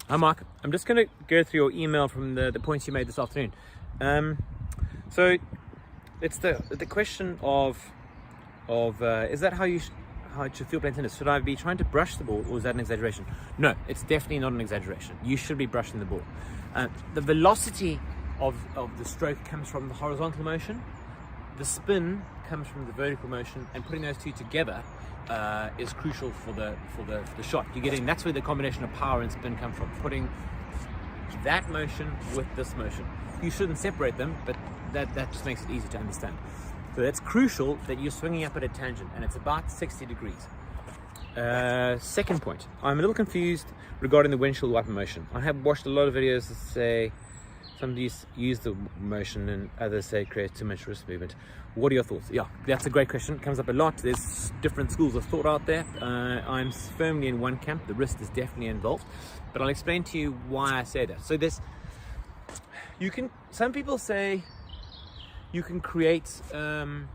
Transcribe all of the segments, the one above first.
Hi Mark, I'm just going to go through your email from the points you made this afternoon. So it's the question of is that how it should feel playing tennis? Should I be trying to brush the ball, or is that an exaggeration? No, it's definitely not an exaggeration. You should be brushing the ball. The velocity of the stroke comes from the horizontal motion. The spin comes from the vertical motion, and putting those two together is crucial for the shot. That's where the combination of power and spin come from. Putting that motion with this motion. You shouldn't separate them, but that just makes it easy to understand. So that's crucial, that you're swinging up at a tangent, and it's about 60 degrees. Second point, I'm a little confused regarding the windshield wiper motion. I have watched a lot of videos that say some use the motion and others say it creates too much wrist movement. What are your thoughts? Yeah, that's a great question. It comes up a lot. There's different schools of thought out there. I'm firmly in one camp. The wrist is definitely involved, but I'll explain to you why I say that. So some people say you can create, so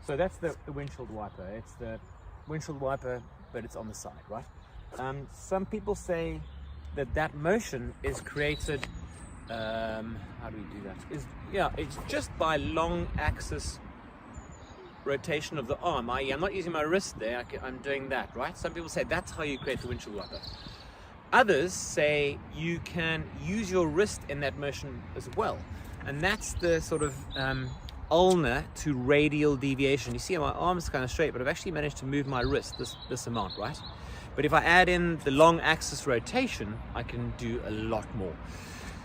that's the windshield wiper. It's the windshield wiper, but it's on the side, right? Some people say that motion is created, how do we do that? It's just by long axis rotation of the arm. I'm not using my wrist there, I'm doing that, right? Some people say that's how you create the windshield wiper. Others say you can use your wrist in that motion as well. And that's the sort of ulnar to radial deviation. You see my arm is kind of straight, but I've actually managed to move my wrist this amount, right? But if I add in the long axis rotation, I can do a lot more.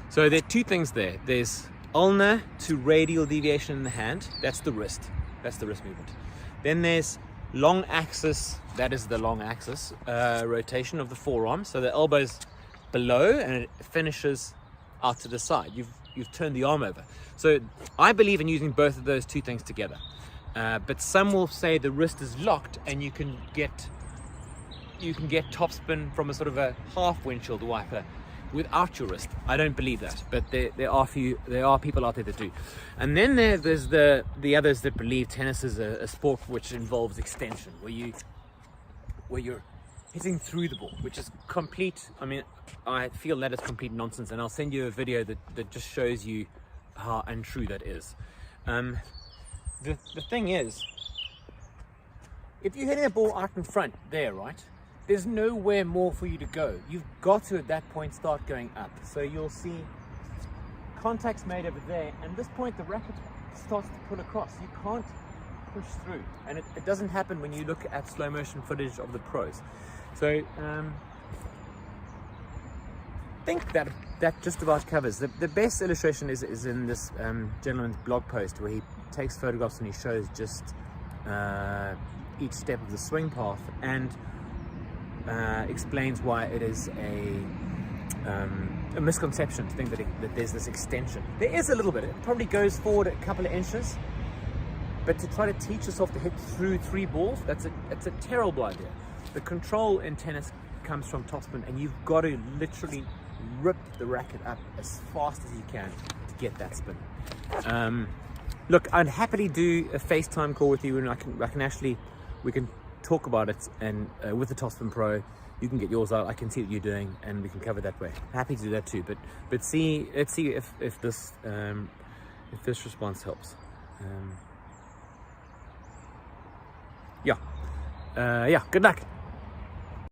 So there are two things there. There's ulnar to radial deviation in the hand. That's the wrist. That's the wrist movement. Then there's long axis. That is the long axis rotation of the forearm. So the elbow's below and it finishes out to the side. You've turned the arm over. So I believe in using both of those two things together. But some will say the wrist is locked and you can get topspin from a sort of a half windshield wiper without your wrist. I don't believe that, but there are people out there that do. And then there's the others that believe tennis is a sport which involves extension, where you're hitting through the ball, which is complete. I mean, I feel that is complete nonsense, and I'll send you a video that just shows you how untrue that is. The thing is, if you're hitting a ball out in front there, right, there's nowhere more for you to go. You've got to, at that point, start going up. So you'll see contacts made over there, and at this point the racket starts to pull across. You can't push through, and it doesn't happen when you look at slow motion footage of the pros. So I think that just about covers. The best illustration is in this gentleman's blog post, where he takes photographs and he shows just each step of the swing path, and explains why it is a misconception to think that there's this extension. There is a little bit. It probably goes forward a couple of inches, but to try to teach yourself to hit through three balls, that's a terrible idea. The control in tennis comes from topspin, and you've got to literally rip the racket up as fast as you can to get that spin. Look, I'd happily do a FaceTime call with you, and we can talk about it, and with the TopspinPro you can get yours out. I can see what you're doing, and we can cover that way. Happy to do that too. But let's see if this response helps. Yeah. Good luck.